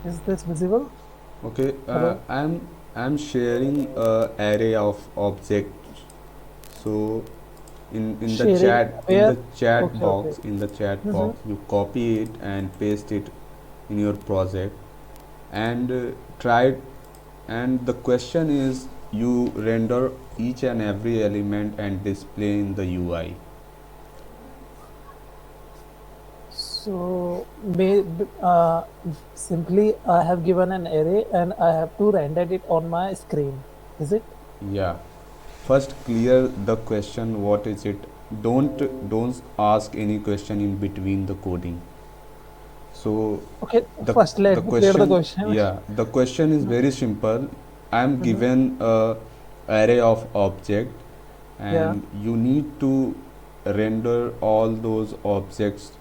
Is this visible? Okay, Hello? I'm sharing a array of objects. So in the Sharing chat where? Okay, okay. in the chat Mm-hmm. box you copy it and paste it in your project and try it. And the question is, you render each and every element and display in the UI. So, simply I have given an array and I have to render it on my screen. Is it? Yeah, first clear the question what is it. Don't ask any question in between the coding. So Okay, the first the let me clear the question, question. yeah, the question is very simple. I am Mm-hmm. given a array of object Yeah. and you need to render all those objects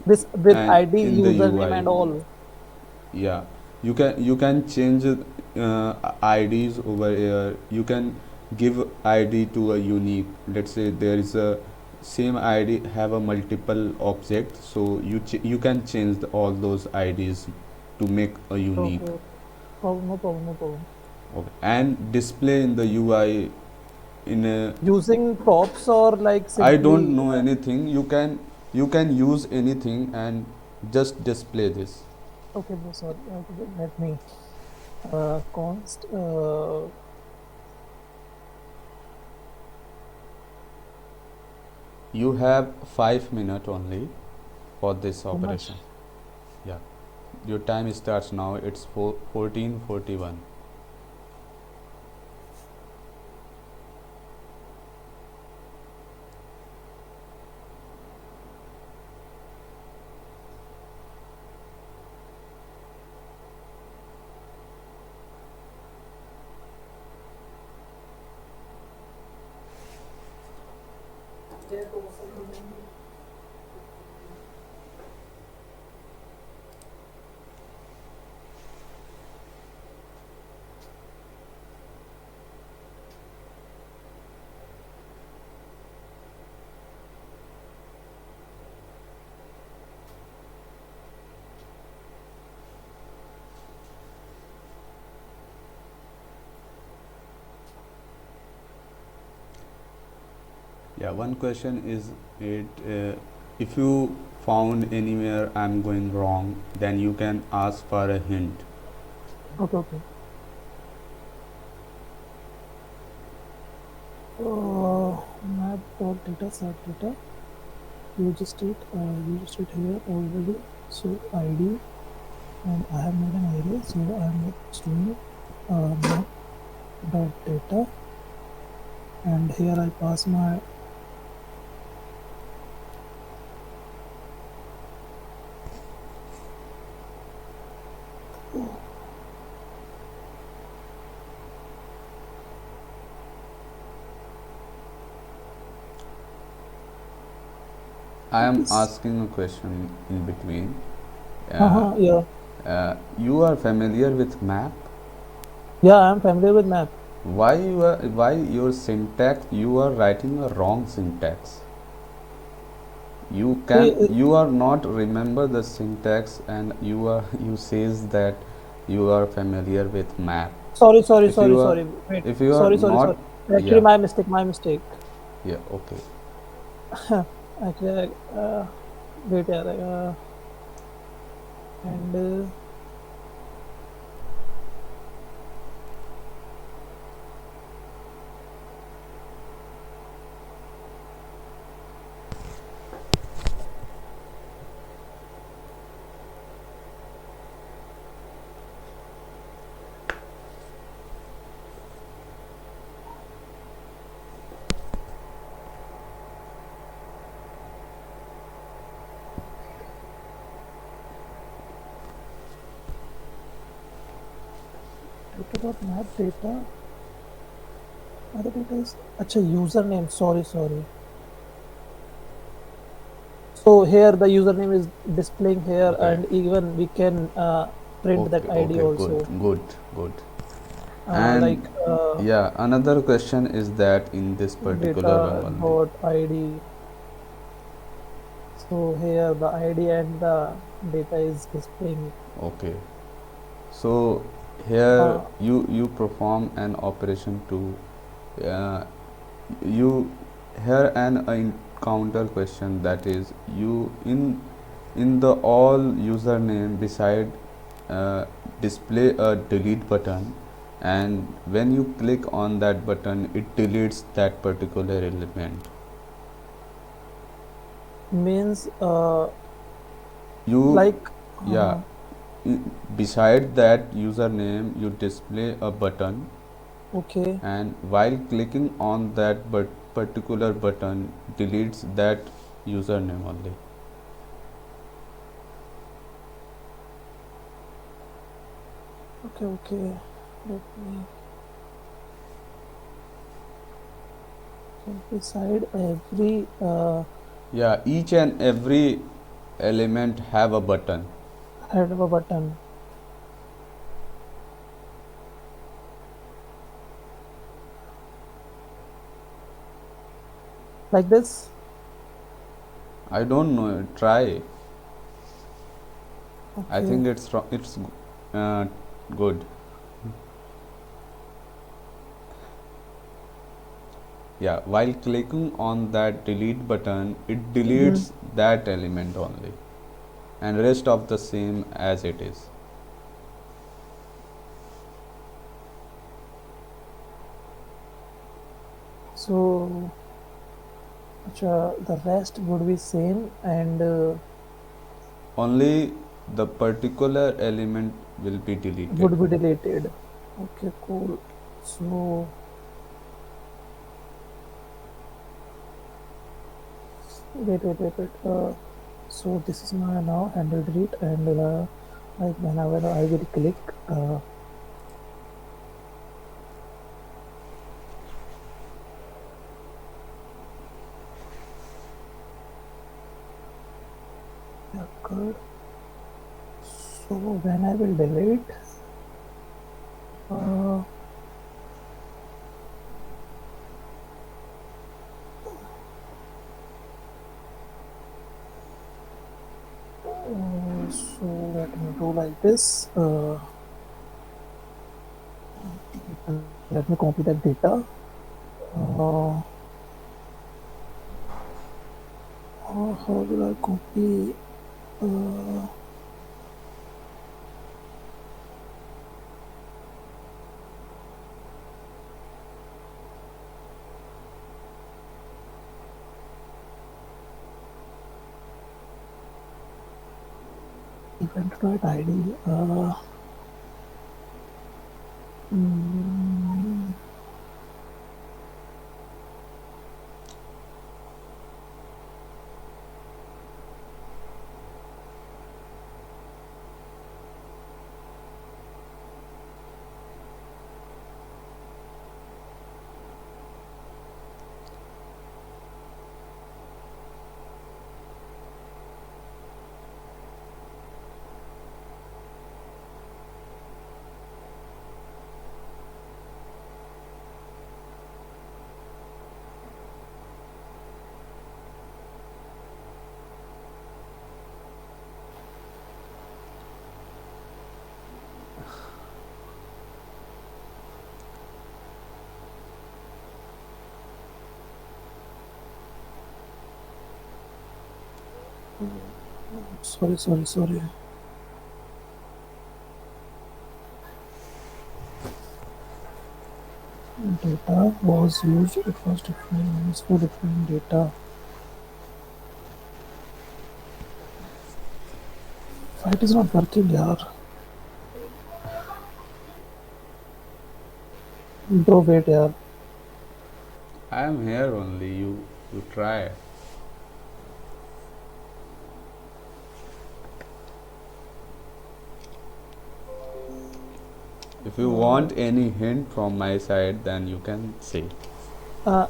This with and ID, in the username, UI. and all. Yeah, you can change IDs over here. You can give ID to a unique. Let's say there is a same ID have a multiple object, so you can change all those IDs to make a Okay, unique. okay. Problem, no problem, no problem. Okay. And display in the UI in a. Using props or like I don't simply. know anything. You can use anything and just display this. Okay, bro, sorry. Okay, let me const. You have 5 minutes only for this Too much. operation. Yeah, your time starts now. It's 14:41. Yeah, one question is if you found anywhere I'm going wrong, then you can ask for a hint. Okay, okay. Map dot data set data. Use it here already. So ID, and I have made an array. So I am storing map dot data, and here I pass my. I am This. asking a question in between. Uh, Yeah. you are familiar with map? Yeah, I am familiar with map. Why your syntax? You are writing a wrong syntax. See, You are not remember the syntax and you says that you are familiar with map. sorry, sorry, If you sorry, are sorry. Wait, if you are sorry, sorry, not. sorry. Actually, Yeah, my mistake, my mistake. yeah, okay. Actually, wait, यार, and talk about map data. Other data is अच्छा username. Sorry, sorry. So here the username is displaying here, Okay, and even we can print that okay, ID okay, good, also. good, good. Like And yeah, another question is that in this particular data one only. dot ID. So here the ID and the data is displaying. Okay. So here Uh, you perform an operation to uh, you here an encounter question, that is you in the all username beside uh, display a delete button, and when you click on that button it deletes that particular element. means You like yeah, beside that username you display a button, okay. and while clicking on that particular button deletes that username only. Okay, okay. Let me so beside every Yeah, each and every element have a button. head of a button like this. I don't know, try. I Okay. think it's uh, good. Yeah, while clicking on that delete button it Mm-hmm. deletes that element only, and rest of the same as it is. So the rest would be same and Only the particular element will be deleted. would be deleted. Okay, cool. So wait. So this is my now handle delete and like whenever I will click occurred. So when I will delete, uh, so let me do like this. Let me copy that data. Uh, how will I copy? Uh, event right ID. Mm, sorry. Data was used. It was different used for different data. Why it is not working, yaar? Bro, wait, yaar. I am here only. You try. If you want any hint from my side, then you can say.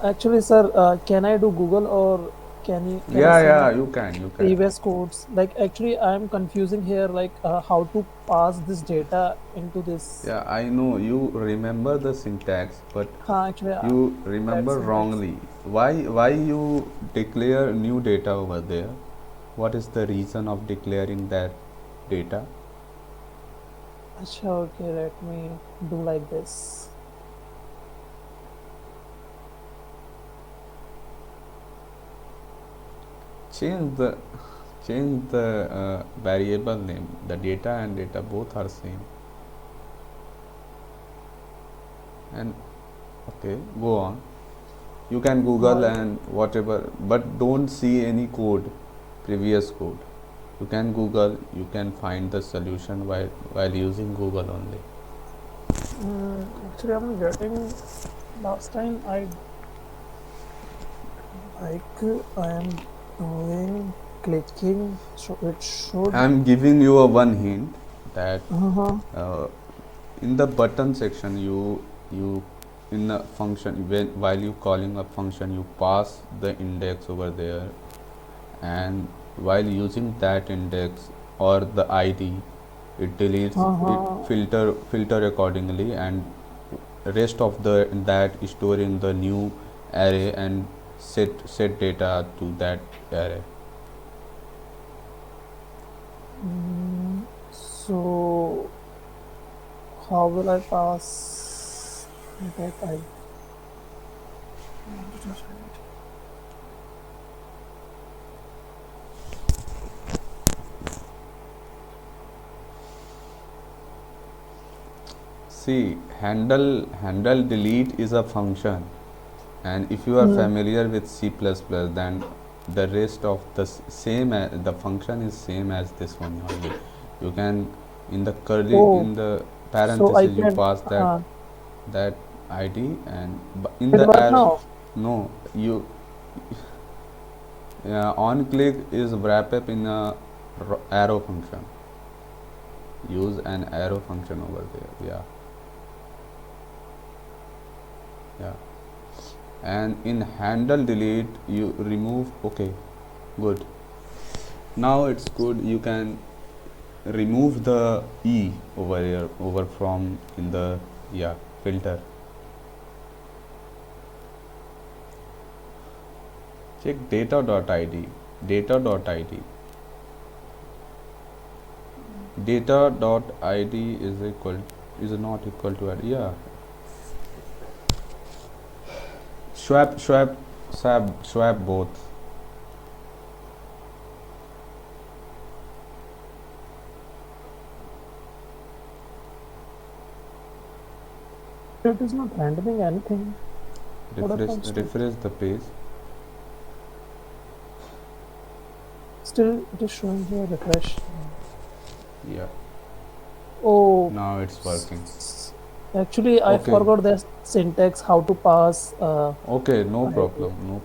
Actually, sir, can I do Google or can I Yeah, see yeah, my you can, you can. previous codes? Like, actually, I'm confusing here, like how to pass this data into this. Yeah, I know you remember the syntax, but Actually, you that remember syntax. wrongly. Why you declare new data over there? what is the reason of declaring that data? Acha, okay, let me do like this. Change the variable name. The data and data both are same. And okay, go on. You can Google and whatever, but don't see any code, previous code. You can Google, you can find the solution while using Google only. Actually, I'm getting. Last time I am doing clicking, so it should. I'm giving you a one hint that Uh-huh. in the button section you in a function while you calling a function you pass the index over there, and while using that index or the id it deletes it filter accordingly, and rest of the that store in the new array and set data to that array. So how will I pass that I? See, handle delete is a function, and if you are familiar with C++, then the rest of the the function is same as this one only. You can in the curly in the So I parenthesis you can. pass that id, and in It the work arrow, now. no, you on click is wrap up in a arrow function. Use an arrow function over there. Yeah. And in handle delete you remove. Okay, good. Now it's good. You can remove the e over here over from in the filter. Check data.id. Data.id is not equal to id. Swap both. It is not randoming anything. Refresh the page. Still, it is showing here refresh. Yeah. Oh. Now it's working. Actually, I forgot the syntax how to pass. Okay, no problem.